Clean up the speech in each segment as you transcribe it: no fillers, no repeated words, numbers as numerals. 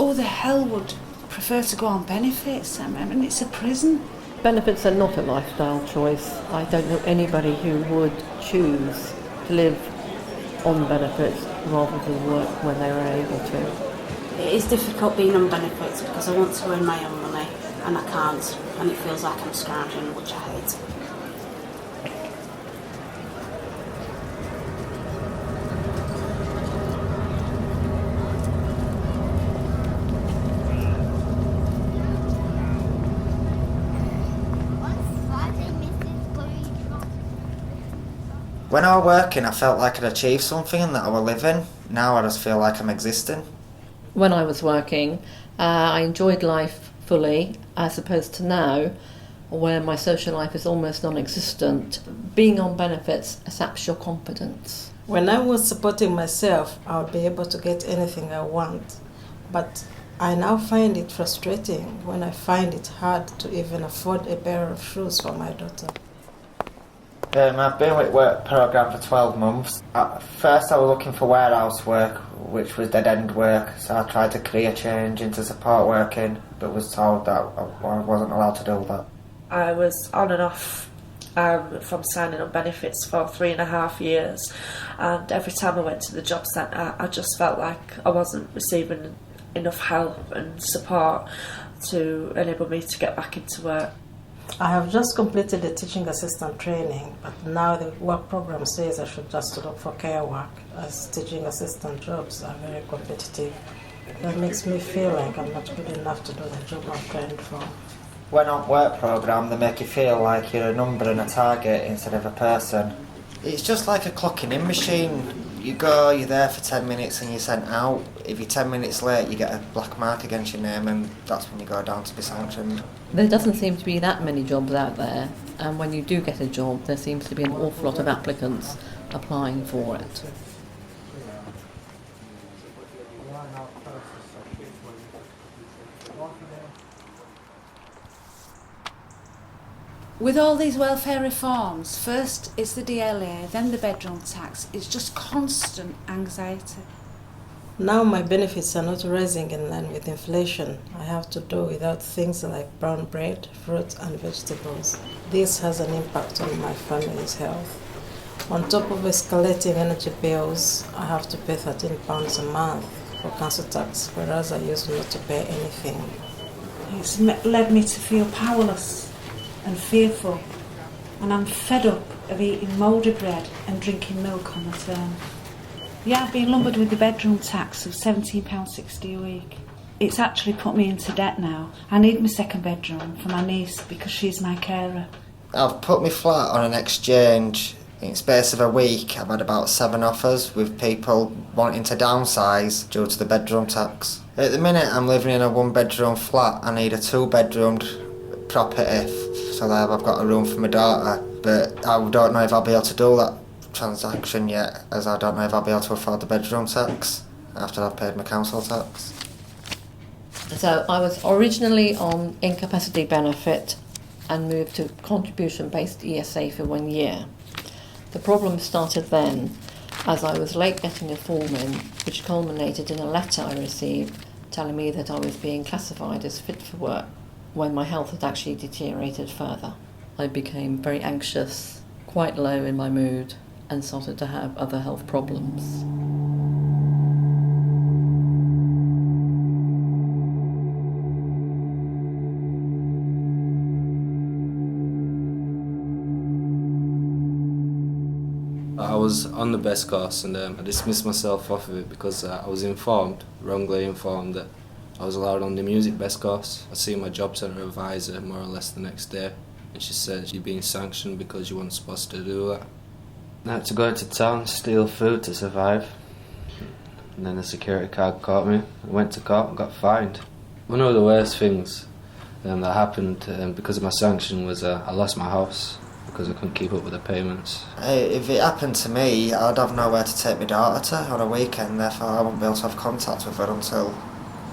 who the hell would prefer to go on benefits? I mean, it's a prison. Benefits are not a lifestyle choice. I don't know anybody who would choose to live on benefits rather than work when they were able to. It is difficult being on benefits because I want to earn my own money and I can't, and it feels like I'm scrounging, which I hate. When I was working, I felt like I'd achieved something and that I was living. Now I just feel like I'm existing. When I was working, I enjoyed life fully, as opposed to now, where my social life is almost non-existent. Being on benefits saps your confidence. When I was supporting myself, I would be able to get anything I want. But I now find it frustrating when I find it hard to even afford a pair of shoes for my daughter. I've been with work programme for 12 months. At first I was looking for warehouse work, which was dead-end work, so I tried to career change into support working, but was told that I wasn't allowed to do that. I was on and off from signing on benefits for 3.5 years, and every time I went to the job centre I just felt like I wasn't receiving enough help and support to enable me to get back into work. I have just completed the teaching assistant training, but now the work program says I should just look for care work, as teaching assistant jobs are very competitive. That makes me feel like I'm not good enough to do the job I'm trained for. When on work programme, they make you feel like you're a number and a target instead of a person. It's just like a clocking in machine. You go, you're there for 10 minutes and you're sent out. If you're 10 minutes late, you get a black mark against your name, and that's when you go down to be sanctioned. There doesn't seem to be that many jobs out there, and when you do get a job, there seems to be an awful lot of applicants applying for it. With all these welfare reforms, first it's the DLA, then the bedroom tax, it's just constant anxiety. Now my benefits are not rising in line with inflation. I have to do without things like brown bread, fruit and vegetables. This has an impact on my family's health. On top of escalating energy bills, I have to pay £13 a month for council tax, whereas I used not to pay anything. It's led me to feel powerless and fearful, and I'm fed up of eating mouldy bread and drinking milk on the turn. Yeah, I've been lumbered with the bedroom tax of £17.60 a week. It's actually put me into debt now. I need my second bedroom for my niece because she's my carer. I've put my flat on an exchange. In the space of a week, I've had about 7 offers with people wanting to downsize due to the bedroom tax. At the minute, I'm living in a 1-bedroom flat. I need a 2-bedroomed property so that I've got a room for my daughter. But I don't know if I'll be able to do that transaction yet, as I don't know if I'll be able to afford the bedroom tax after I've paid my council tax. So I was originally on incapacity benefit and moved to contribution-based ESA for 1 year. The problem started then, as I was late getting a form in, which culminated in a letter I received telling me that I was being classified as fit for work when my health had actually deteriorated further. I became very anxious, quite low in my mood, and started to have other health problems. I was on the best course, and I dismissed myself off of it because I was wrongly informed that I was allowed on the music best course. I see my job centre advisor more or less the next day, and she said you're being sanctioned because you weren't supposed to do that. I had to go into town, steal food to survive, and then the security guard caught me. I went to court and got fined. One of the worst things that happened because of my sanction was I lost my house because I couldn't keep up with the payments. If it happened to me, I'd have nowhere to take my daughter to on a weekend, therefore I wouldn't be able to have contact with her until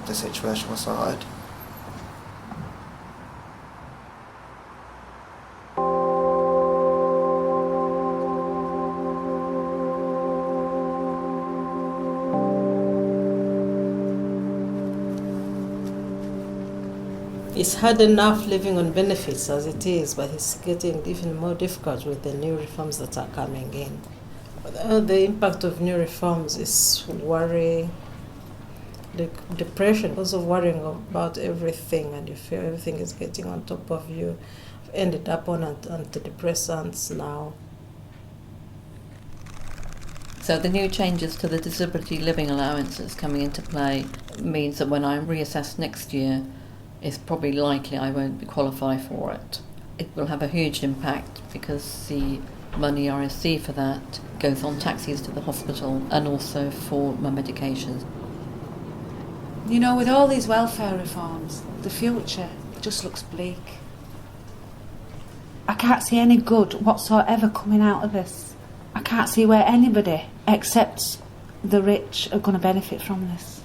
the situation was sorted. It's hard enough living on benefits as it is, but it's getting even more difficult with the new reforms that are coming in. The impact of new reforms is worry, the depression, also worrying about everything, and you feel everything is getting on top of you. I've ended up on antidepressants now. So the new changes to the disability living allowances coming into play means that when I'm reassessed next year, it's probably likely I won't qualify for it. It will have a huge impact because the money I receive for that goes on taxis to the hospital and also for my medications. You know, with all these welfare reforms, the future just looks bleak. I can't see any good whatsoever coming out of this. I can't see where anybody except the rich are going to benefit from this.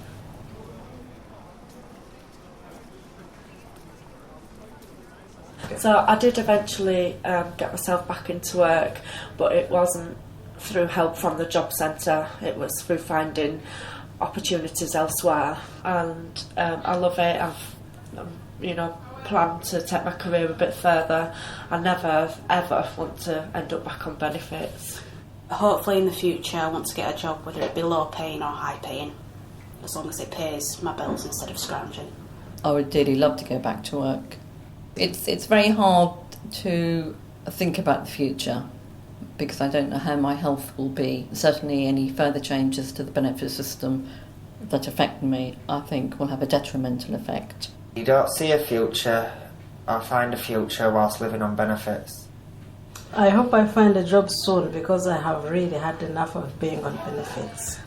So I did eventually get myself back into work, but it wasn't through help from the job centre. It was through finding opportunities elsewhere, and I love it. I've planned to take my career a bit further. I never ever want to end up back on benefits. Hopefully in the future I want to get a job, whether it be low paying or high paying, as long as it pays my bills instead of scrounging. I would dearly love to go back to work. It's very hard to think about the future because I don't know how my health will be. Certainly any further changes to the benefit system that affect me, I think, will have a detrimental effect. You don't see a future or find a future whilst living on benefits. I hope I find a job soon because I have really had enough of being on benefits.